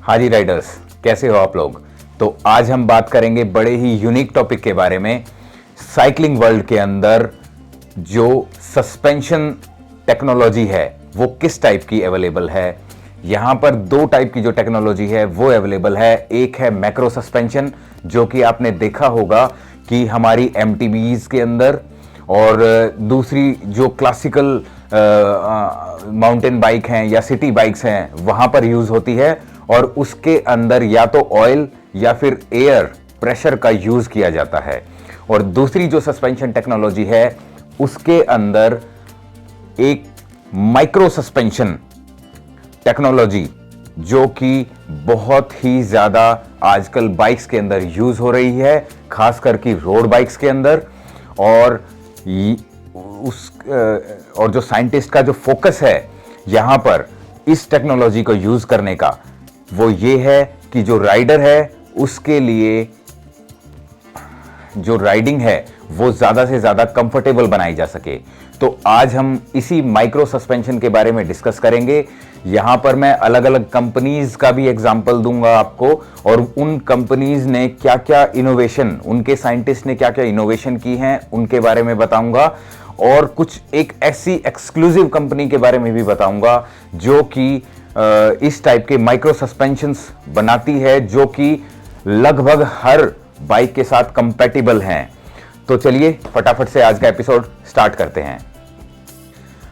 हाँ जी राइडर्स, कैसे हो आप लोग। तो आज हम बात करेंगे बड़े ही यूनिक टॉपिक के बारे में। साइकिलिंग वर्ल्ड के अंदर जो सस्पेंशन टेक्नोलॉजी है वो किस टाइप की अवेलेबल है। यहां पर दो टाइप की जो टेक्नोलॉजी है वो अवेलेबल है। एक है मैक्रो सस्पेंशन, जो कि आपने देखा होगा कि हमारी एमटीबीज के अंदर, और दूसरी जो क्लासिकल माउंटेन बाइक हैं या सिटी बाइक्स हैं वहां पर यूज होती है, और उसके अंदर या तो ऑयल या फिर एयर प्रेशर का यूज किया जाता है। और दूसरी जो सस्पेंशन टेक्नोलॉजी है उसके अंदर एक माइक्रो सस्पेंशन टेक्नोलॉजी, जो कि बहुत ही ज्यादा आजकल बाइक्स के अंदर यूज हो रही है, खासकर की रोड बाइक्स के अंदर। और जो साइंटिस्ट का जो फोकस है यहां पर इस टेक्नोलॉजी को यूज करने का, वो ये है कि जो राइडर है उसके लिए जो राइडिंग है वो ज्यादा से ज्यादा कंफर्टेबल बनाई जा सके। तो आज हम इसी माइक्रो सस्पेंशन के बारे में डिस्कस करेंगे। यहां पर मैं अलग अलग कंपनीज का भी एग्जांपल दूंगा आपको, और उन कंपनीज ने क्या क्या इनोवेशन, उनके साइंटिस्ट ने क्या क्या इनोवेशन की हैं उनके बारे में बताऊंगा। और कुछ एक ऐसी एक्सक्लूसिव कंपनी के बारे में भी बताऊंगा जो कि इस टाइप के माइक्रो सस्पेंशंस बनाती है, जो कि लगभग हर बाइक के साथ कंपैटिबल हैं। तो चलिए फटाफट से आज का एपिसोड स्टार्ट करते हैं।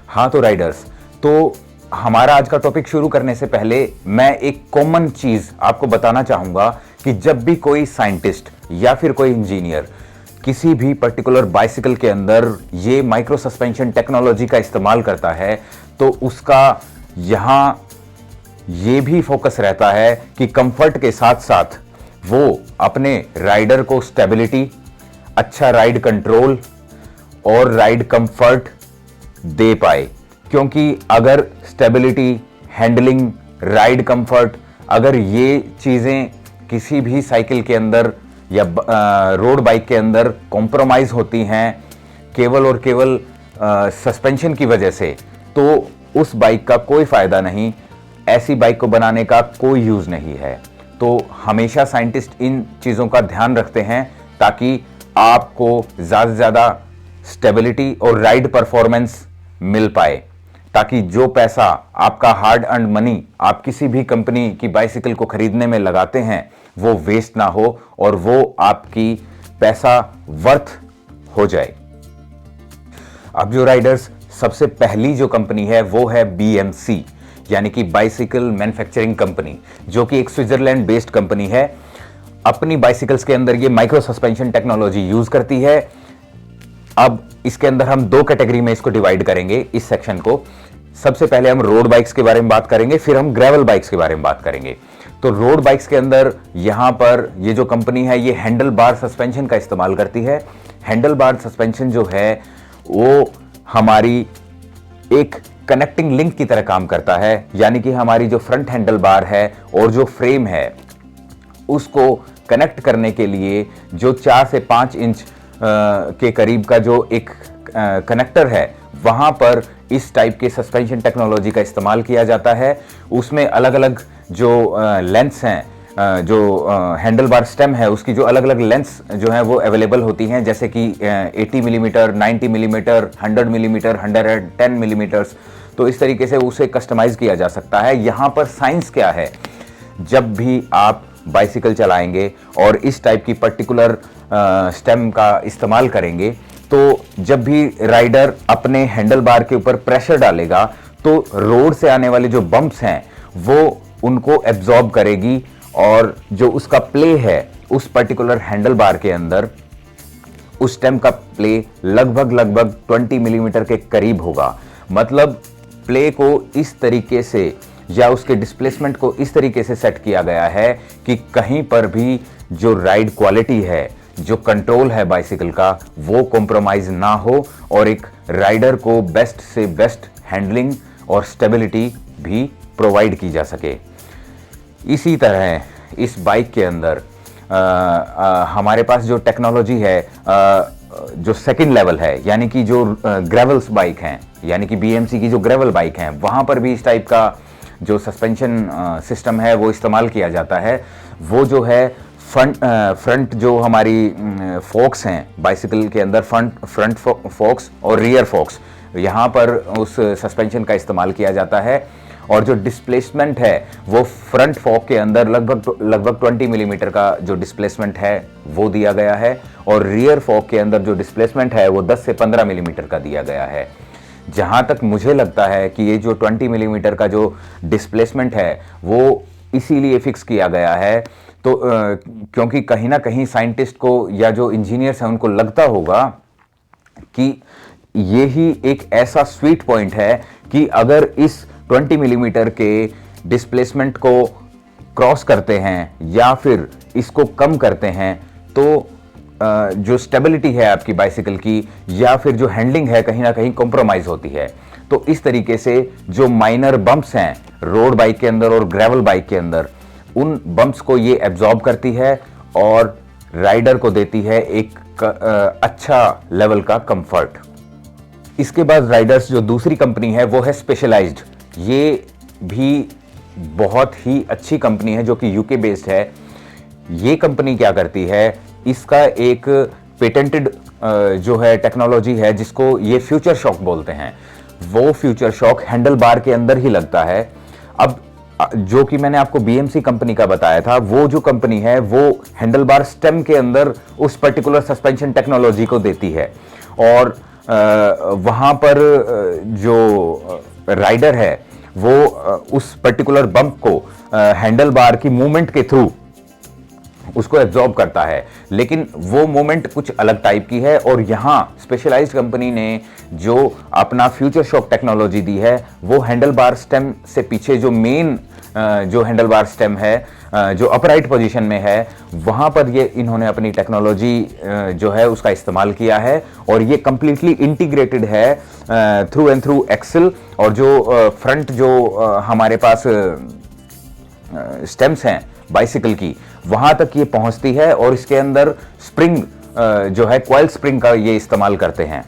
हाँ तो राइडर्स, तो हमारा आज का टॉपिक शुरू करने से पहले मैं एक कॉमन चीज आपको बताना चाहूंगा कि जब भी कोई साइंटिस्ट या फिर कोई इंजीनियर किसी भी पर्टिकुलर बाइसिकल के अंदर ये माइक्रो सस्पेंशन टेक्नोलॉजी का इस्तेमाल करता है, तो उसका यहां ये भी फोकस रहता है कि कंफर्ट के साथ साथ वो अपने राइडर को स्टेबिलिटी, अच्छा राइड कंट्रोल और राइड कंफर्ट दे पाए। क्योंकि अगर स्टेबिलिटी, हैंडलिंग, राइड कंफर्ट, अगर ये चीजें किसी भी साइकिल के अंदर या रोड बाइक के अंदर कॉम्प्रोमाइज होती हैं केवल और केवल सस्पेंशन की वजह से, तो उस बाइक का कोई फायदा नहीं, ऐसी बाइक को बनाने का कोई यूज नहीं है। तो हमेशा साइंटिस्ट इन चीजों का ध्यान रखते हैं ताकि आपको ज्यादा से ज्यादा स्टेबिलिटी और राइड परफॉर्मेंस मिल पाए, ताकि जो पैसा आपका हार्ड अर्न्ड मनी आप किसी भी कंपनी की बाइसिकल को खरीदने में लगाते हैं वो वेस्ट ना हो और वो आपकी पैसा वर्थ हो जाए। अब जो राइडर्स, सबसे पहली जो कंपनी है वो है बीएमसी, यानी कि बाइसिकल मैन्युफैक्चरिंग कंपनी, जो कि एक स्विट्जरलैंड बेस्ड कंपनी है। अपनी बाइसिकल्स के अंदर ये माइक्रो सस्पेंशन टेक्नोलॉजी यूज करती है। अब इसके अंदर हम दो कैटेगरी में इसको डिवाइड करेंगे इस सेक्शन को। सबसे पहले हम रोड बाइक्स के बारे में बात करेंगे, फिर हम ग्रेवल बाइक्स के बारे में बात करेंगे। तो रोड बाइक्स के अंदर यहां पर ये जो कंपनी है ये हैंडल बार सस्पेंशन का इस्तेमाल करती है। हैंडल बार सस्पेंशन जो है वो हमारी एक कनेक्टिंग लिंक की तरह काम करता है, यानी कि हमारी जो फ्रंट हैंडल बार है और जो फ्रेम है उसको कनेक्ट करने के लिए जो 4 से 5 इंच के करीब का जो एक कनेक्टर है, वहां पर इस टाइप के सस्पेंशन टेक्नोलॉजी का इस्तेमाल किया जाता है। उसमें अलग अलग जो लेंथ्स हैं, जो हैंडल बार स्टेम है उसकी जो अलग अलग लेंथ्स जो है वो अवेलेबल होती हैं, जैसे कि 80 मिलीमीटर, 90 मिलीमीटर, 100 मिलीमीटर, 110 मिलीमीटर्स। तो इस तरीके से उसे कस्टमाइज किया जा सकता है। यहाँ पर साइंस क्या है, जब भी आप बाइसिकल चलाएंगे और इस टाइप की पर्टिकुलर स्टेम का इस्तेमाल करेंगे, तो जब भी राइडर अपने हैंडल बार के ऊपर प्रेशर डालेगा तो रोड से आने वाले जो बम्प्स हैं वो उनको एब्जॉर्ब करेगी, और जो उसका प्ले है उस पर्टिकुलर हैंडल बार के अंदर, उस स्टेम का प्ले लगभग 20 मिलीमीटर के करीब होगा। मतलब प्ले को इस तरीके से या उसके डिस्प्लेसमेंट को इस तरीके से सेट किया गया है कि कहीं पर भी जो राइड क्वालिटी है, जो कंट्रोल है बाइसिकल का, वो कॉम्प्रोमाइज ना हो और एक राइडर को बेस्ट से बेस्ट हैंडलिंग और स्टेबिलिटी भी प्रोवाइड की जा सके। इसी तरह इस बाइक के अंदर हमारे पास जो टेक्नोलॉजी है, जो सेकंड लेवल है, यानी कि जो ग्रेवल्स बाइक हैं, यानी कि बीएमसी की जो ग्रेवल बाइक हैं, वहां पर भी इस टाइप का जो सस्पेंशन सिस्टम है वो इस्तेमाल किया जाता है, वो जो है फ्रंट जो हमारी फोक्स हैं बाइसिकल के अंदर, फ्रंट फोक्स और रियर फोक्स, यहाँ पर उस सस्पेंशन का इस्तेमाल किया जाता है। और जो डिस्प्लेसमेंट है वो फ्रंट फोक के अंदर लगभग 20 मिलीमीटर का जो डिस्प्लेसमेंट है वो दिया गया है, और रियर फोक के अंदर जो डिस्प्लेसमेंट है वो 10 से 15 मिलीमीटर का दिया गया है। जहाँ तक मुझे लगता है कि ये जो 20 मिलीमीटर का जो डिस्प्लेसमेंट है वो इसीलिए फिक्स किया गया है, तो क्योंकि कहीं ना कहीं साइंटिस्ट को या जो इंजीनियर्स हैं उनको लगता होगा कि ये ही एक ऐसा स्वीट पॉइंट है कि अगर इस 20 मिलीमीटर के डिस्प्लेसमेंट को क्रॉस करते हैं या फिर इसको कम करते हैं तो जो स्टेबिलिटी है आपकी बाइसिकल की या फिर जो हैंडलिंग है कहीं ना कहीं कॉम्प्रोमाइज होती है। तो इस तरीके से जो माइनर बम्प्स हैं रोड बाइक के अंदर और ग्रेवल बाइक के अंदर, उन बम्प्स को ये एब्जॉर्ब करती है और राइडर को देती है एक अच्छा लेवल का कंफर्ट। इसके बाद राइडर्स जो दूसरी कंपनी है वो है स्पेशलाइज्ड। ये भी बहुत ही अच्छी कंपनी है जो कि यूके बेस्ड है। ये कंपनी क्या करती है, इसका एक पेटेंटेड जो है टेक्नोलॉजी है जिसको ये फ्यूचर शॉक बोलते हैं। वो फ्यूचर शॉक हैंडल बार के अंदर ही लगता है। अब जो कि मैंने आपको बीएमसी कंपनी का बताया था, वो जो कंपनी है वो हैंडल बार स्टेम के अंदर उस पर्टिकुलर सस्पेंशन टेक्नोलॉजी को देती है, और वहां पर जो राइडर है वो उस पर्टिकुलर बम्प को हैंडल बार की मूवमेंट के थ्रू उसको एब्जॉर्ब करता है, लेकिन वो मूवमेंट कुछ अलग टाइप की है। और यहाँ स्पेशलाइज्ड कंपनी ने जो अपना फ्यूचर शॉक टेक्नोलॉजी दी है वो हैंडल बार स्टेम से पीछे जो मेन जो हैंडल बार स्टेम है जो अपराइट पोजीशन में है, वहां पर ये इन्होंने अपनी टेक्नोलॉजी जो है उसका इस्तेमाल किया है, और ये कंप्लीटली इंटीग्रेटेड है थ्रू एंड थ्रू एक्सल। और जो फ्रंट जो हमारे पास स्टेम्स हैं बाइसिकल की, वहां तक ये पहुंचती है, और इसके अंदर स्प्रिंग जो है कॉइल स्प्रिंग का ये इस्तेमाल करते हैं।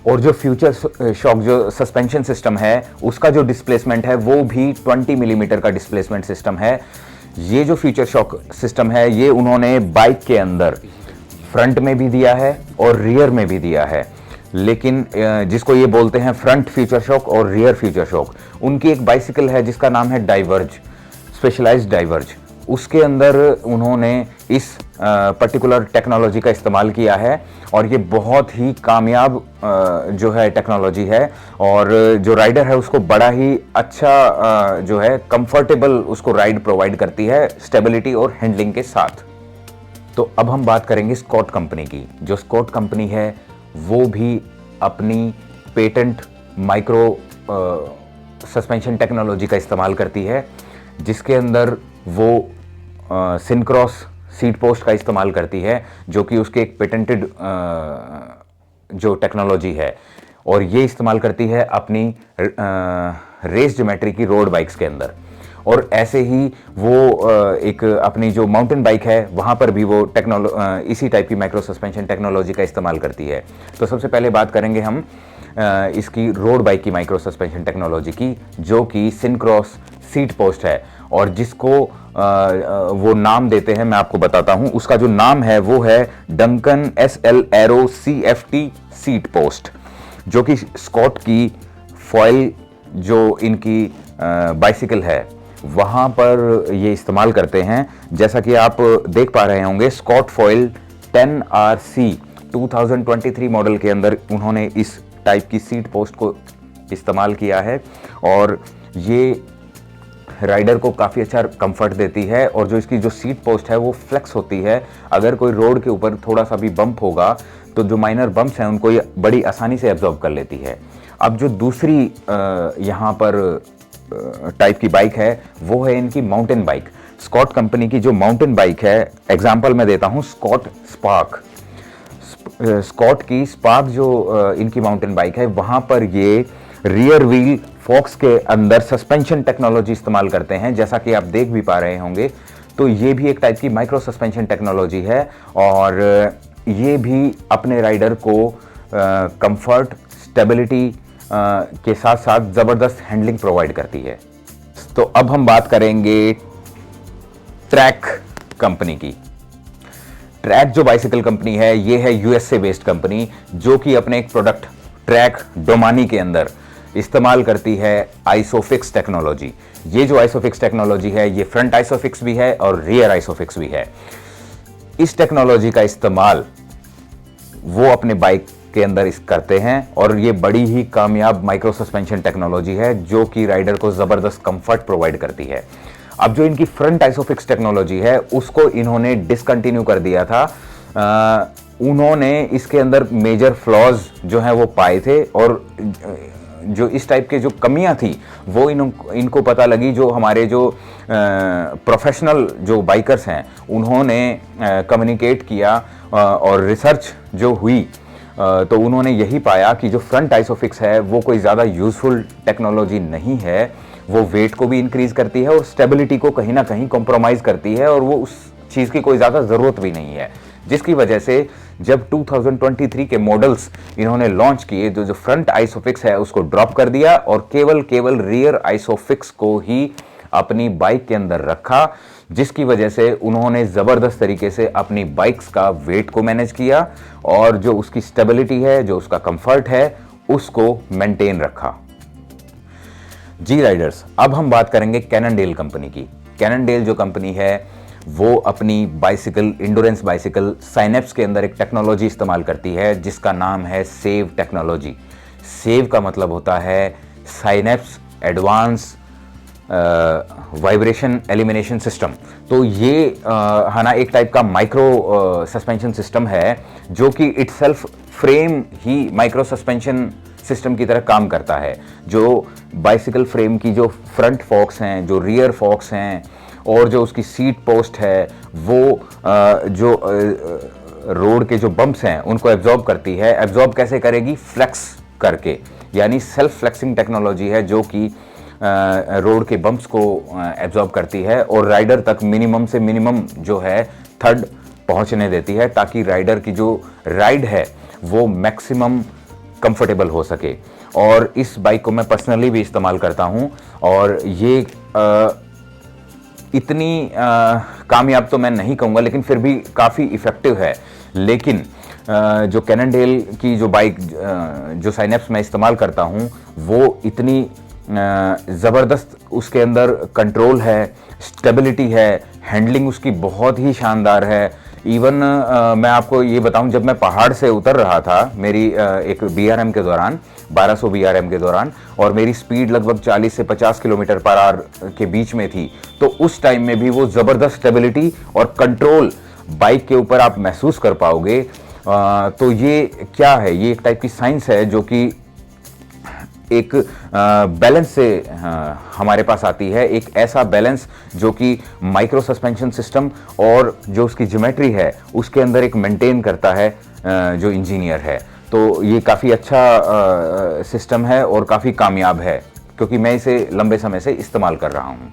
और जो फ्यूचर शॉक जो सस्पेंशन सिस्टम है उसका जो डिस्प्लेसमेंट है वो भी 20 मिलीमीटर का डिस्प्लेसमेंट सिस्टम है। ये जो फ्यूचर शॉक सिस्टम है ये उन्होंने बाइक के अंदर फ्रंट में भी दिया है और रियर में भी दिया है, लेकिन जिसको ये बोलते हैं फ्रंट फ्यूचर शॉक और रियर फ्यूचर शॉक। उनकी एक बाइसिकल है जिसका नाम है डाइवर्ज, स्पेशलाइज्ड डाइवर्ज। उसके अंदर उन्होंने इस पर्टिकुलर टेक्नोलॉजी का इस्तेमाल किया है, और ये बहुत ही कामयाब जो है टेक्नोलॉजी है, और जो राइडर है उसको बड़ा ही अच्छा जो है कंफर्टेबल उसको राइड प्रोवाइड करती है स्टेबिलिटी और हैंडलिंग के साथ। तो अब हम बात करेंगे स्कॉट कंपनी की। जो स्कॉट कंपनी है वो भी अपनी पेटेंट माइक्रो सस्पेंशन टेक्नोलॉजी का इस्तेमाल करती है, जिसके अंदर वो सिनक्रॉस सीट पोस्ट का इस्तेमाल करती है, जो कि उसके एक पेटेंटेड जो टेक्नोलॉजी है, और ये इस्तेमाल करती है अपनी रेस ज्योमेट्री की रोड बाइक्स के अंदर। और ऐसे ही वो एक अपनी जो माउंटेन बाइक है वहाँ पर भी वो इसी टाइप की माइक्रो सस्पेंशन टेक्नोलॉजी का इस्तेमाल करती है। तो सबसे पहले बात करेंगे हम इसकी रोड बाइक की माइक्रो सस्पेंशन टेक्नोलॉजी की, जो कि सिनक्रॉस सीट पोस्ट है, और जिसको वो नाम देते हैं, मैं आपको बताता हूं। उसका जो नाम है वो है Duncan SL arrow CFT seat post, जो कि स्कॉट की फॉयल जो इनकी बाइसिकल है वहां पर ये इस्तेमाल करते हैं। जैसा कि आप देख पा रहे होंगे, स्कॉट फॉयल 10RC 2023 मॉडल के अंदर उन्होंने इस टाइप की सीट पोस्ट को इस्तेमाल किया है, और ये राइडर को काफ़ी अच्छा कंफर्ट देती है। और जो इसकी जो सीट पोस्ट है वो फ्लेक्स होती है। अगर कोई रोड के ऊपर थोड़ा सा भी बम्प होगा तो जो माइनर बम्प्स हैं उनको ये बड़ी आसानी से एब्जॉर्ब कर लेती है। अब जो दूसरी यहाँ पर टाइप की बाइक है वो है इनकी माउंटेन बाइक। स्कॉट कंपनी की जो माउंटेन बाइक है, एग्जाम्पल मैं देता हूँ स्कॉट स्पार्क। स्कॉट की स्पार्क जो इनकी माउंटेन बाइक है, वहाँ पर ये रियर व्हील फोक्स के अंदर सस्पेंशन टेक्नोलॉजी इस्तेमाल करते हैं, जैसा कि आप देख भी पा रहे होंगे। तो ये भी एक टाइप की माइक्रो सस्पेंशन टेक्नोलॉजी है, और ये भी अपने राइडर को कंफर्ट, स्टेबिलिटी के साथ साथ ज़बरदस्त हैंडलिंग प्रोवाइड करती है। तो अब हम बात करेंगे ट्रैक कंपनी की। ट्रैक जो बाइसिकल कंपनी है, ये है यूएसए बेस्ड कंपनी, जो कि अपने एक प्रोडक्ट ट्रैक डोमानी के अंदर इस्तेमाल करती है आइसोफिक्स टेक्नोलॉजी। ये जो आइसोफिक्स टेक्नोलॉजी है, ये फ्रंट आइसोफिक्स भी है और रियर आइसोफिक्स भी है। इस टेक्नोलॉजी का इस्तेमाल वो अपने बाइक के अंदर करते हैं और ये बड़ी ही कामयाब माइक्रो सस्पेंशन टेक्नोलॉजी है, जो कि राइडर को जबरदस्त कंफर्ट प्रोवाइड करती है। अब जो इनकी फ्रंट आइसोफिक्स टेक्नोलॉजी है, उसको इन्होंने डिसकंटिन्यू कर दिया था। उन्होंने इसके अंदर मेजर फ्लॉज जो हैं वो पाए थे, और जो इस टाइप के जो कमियां थी वो इनको पता लगी। जो हमारे जो प्रोफेशनल जो बाइकर्स हैं, उन्होंने कम्युनिकेट किया और रिसर्च जो हुई, तो उन्होंने यही पाया कि जो फ्रंट आइसोफिक्स है वो कोई ज़्यादा यूजफुल टेक्नोलॉजी नहीं है। वो वेट को भी इंक्रीज करती है और स्टेबिलिटी को कहीं ना कहीं कॉम्प्रोमाइज़ करती है, और वो उस चीज़ की कोई ज़्यादा ज़रूरत भी नहीं है। जिसकी वजह से जब 2023 के मॉडल्स इन्होंने लॉन्च किए, जो फ्रंट आइसोफिक्स है उसको ड्रॉप कर दिया और केवल रियर आइसोफिक्स को ही अपनी बाइक के अंदर रखा, जिसकी वजह से उन्होंने ज़बरदस्त तरीके से अपनी बाइक्स का वेट को मैनेज किया और जो उसकी स्टेबिलिटी है, जो उसका कंफर्ट है, उसको मेंटेन रखा। जी राइडर्स, अब हम बात करेंगे कैननडेल कंपनी की। कैननडेल जो कंपनी है वो अपनी बाइसिकल, इंडोरेंस बाइसिकल साइनेप्स के अंदर एक टेक्नोलॉजी इस्तेमाल करती है जिसका नाम है सेव टेक्नोलॉजी। सेव का मतलब होता है synapse advance vibration elimination system. तो ये है ना एक टाइप का माइक्रो सस्पेंशन सिस्टम है, जो कि इटसेल्फ फ्रेम ही माइक्रो सस्पेंशन सिस्टम की तरह काम करता है। जो बाइसिकल फ्रेम की जो फ्रंट फॉक्स हैं, जो रियर फॉक्स हैं, और जो उसकी सीट पोस्ट है, वो जो रोड के जो बम्प्स हैं उनको एब्जॉर्ब करती है। एब्जॉर्ब कैसे करेगी? फ्लेक्स करके, यानी सेल्फ फ्लेक्सिंग टेक्नोलॉजी है, जो कि रोड के बम्प्स को एब्जॉर्ब करती है और राइडर तक मिनिमम से मिनिमम जो है थर्ड पहुंचने देती है, ताकि राइडर की जो राइड है वो मैक्सिमम कंफर्टेबल हो सके। और इस बाइक को मैं पर्सनली भी इस्तेमाल करता हूं, और ये इतनी कामयाब तो मैं नहीं कहूँगा, लेकिन फिर भी काफ़ी इफ़ेक्टिव है। लेकिन जो कैननडेल की जो बाइक जो साइनेप्स मैं इस्तेमाल करता हूँ, वो इतनी ज़बरदस्त उसके अंदर कंट्रोल है, स्टेबिलिटी है, हैंडलिंग उसकी बहुत ही शानदार है। इवन मैं आपको ये बताऊं, जब मैं पहाड़ से उतर रहा था मेरी एक बीआरएम के दौरान, 1200 बीआरएम के दौरान, और मेरी स्पीड लगभग 40 से 50 किलोमीटर पर आवर के बीच में थी, तो उस टाइम में भी वो ज़बरदस्त स्टेबिलिटी और कंट्रोल बाइक के ऊपर आप महसूस कर पाओगे। तो ये क्या है? ये एक टाइप की साइंस है, जो कि एक बैलेंस से हमारे पास आती है। एक ऐसा बैलेंस जो कि माइक्रो सस्पेंशन सिस्टम और जो उसकी ज्योमेट्री है उसके अंदर एक मेंटेन करता है जो इंजीनियर है। तो ये काफ़ी अच्छा सिस्टम है और काफ़ी कामयाब है, क्योंकि मैं इसे लंबे समय से इस्तेमाल कर रहा हूँ।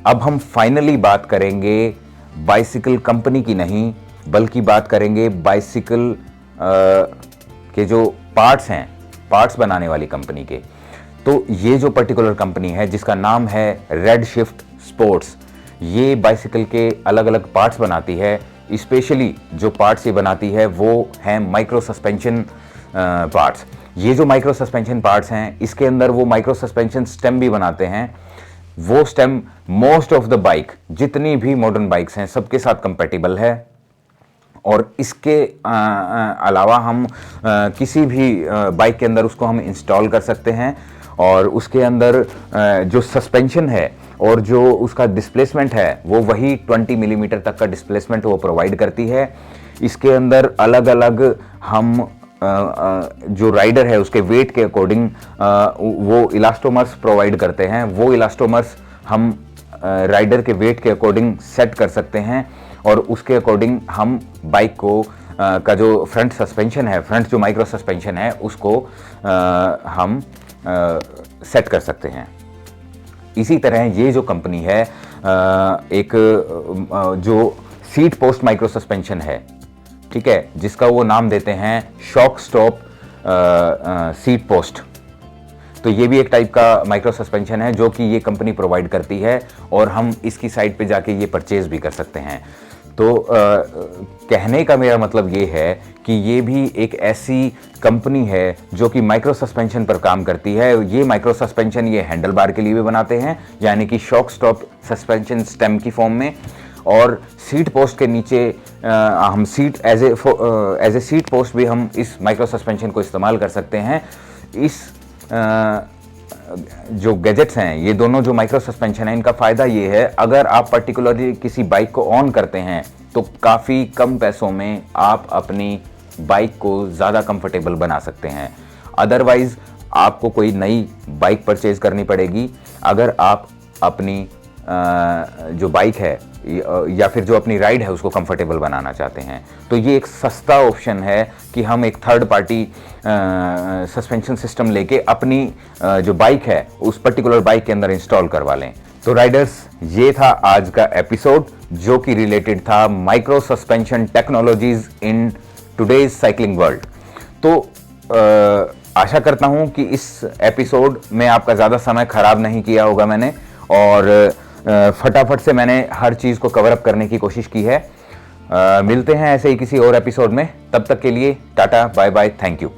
अब हम फाइनली बात करेंगे बाइसिकल कंपनी की नहीं, बल्कि बात करेंगे बाइसिकल के जो पार्ट्स हैं, पार्ट्स बनाने वाली कंपनी के। तो ये जो पर्टिकुलर कंपनी है जिसका नाम है रेडशिफ्ट स्पोर्ट्स, ये बाइसिकल के अलग अलग पार्ट्स बनाती है। स्पेशली जो पार्ट्स ये बनाती है वो हैं माइक्रो सस्पेंशन पार्ट्स। ये जो माइक्रो सस्पेंशन पार्ट्स हैं, इसके अंदर वो माइक्रो सस्पेंशन स्टेम भी बनाते हैं। वो stem most of the bike, जितनी भी मॉडर्न बाइक्स हैं, सबके साथ कंपैटिबल है। और इसके अलावा हम किसी भी बाइक के अंदर उसको हम इंस्टॉल कर सकते हैं, और उसके अंदर जो सस्पेंशन है और जो उसका डिस्प्लेसमेंट है वो वही 20 मिलीमीटर तक का डिस्प्लेसमेंट वो प्रोवाइड करती है। इसके अंदर अलग अलग हम जो राइडर है उसके वेट के अकॉर्डिंग वो इलास्टोमर्स प्रोवाइड करते हैं। वो इलास्टोमर्स हम राइडर के वेट के अकॉर्डिंग सेट कर सकते हैं, और उसके अकॉर्डिंग हम बाइक को का जो फ्रंट सस्पेंशन है, फ्रंट जो माइक्रो सस्पेंशन है, उसको हम सेट कर सकते हैं। इसी तरह ये जो कंपनी है एक जो सीट पोस्ट माइक्रो सस्पेंशन है, ठीक है, जिसका वो नाम देते हैं शॉक स्टॉप सीट पोस्ट। तो ये भी एक टाइप का माइक्रो सस्पेंशन है जो कि ये कंपनी प्रोवाइड करती है और हम इसकी साइट पे जाके ये परचेज भी कर सकते हैं। तो कहने का मेरा मतलब ये है कि ये भी एक ऐसी कंपनी है जो कि माइक्रो सस्पेंशन पर काम करती है। ये माइक्रो सस्पेंशन ये हैंडल बार के लिए भी बनाते हैं, यानी कि शॉक स्टॉप सस्पेंशन स्टेम की फॉर्म में, और सीट पोस्ट के नीचे हम seat as a seat post भी हम इस माइक्रो सस्पेंशन को इस्तेमाल कर सकते हैं। इस जो गैजेट्स हैं, ये दोनों जो माइक्रो सस्पेंशन है, इनका फ़ायदा ये है, अगर आप पर्टिकुलरली किसी बाइक को ऑन करते हैं तो काफ़ी कम पैसों में आप अपनी बाइक को ज़्यादा कंफर्टेबल बना सकते हैं। अदरवाइज़ आपको कोई नई बाइक परचेज़ करनी पड़ेगी अगर आप अपनी जो बाइक है या फिर जो अपनी राइड है उसको कंफर्टेबल बनाना चाहते हैं। तो ये एक सस्ता ऑप्शन है कि हम एक थर्ड पार्टी सस्पेंशन सिस्टम लेके अपनी जो बाइक है उस पर्टिकुलर बाइक के अंदर इंस्टॉल करवा लें। तो राइडर्स, ये था आज का एपिसोड जो कि रिलेटेड था micro suspension technologies in today's cycling world. तो आशा करता हूं कि इस एपिसोड में आपका ज़्यादा समय खराब नहीं किया होगा मैंने, और फटाफट से मैंने हर चीज़ को कवर अप करने की कोशिश की है। मिलते हैं ऐसे ही किसी और एपिसोड में। तब तक के लिए टाटा, बाय बाय, थैंक यू।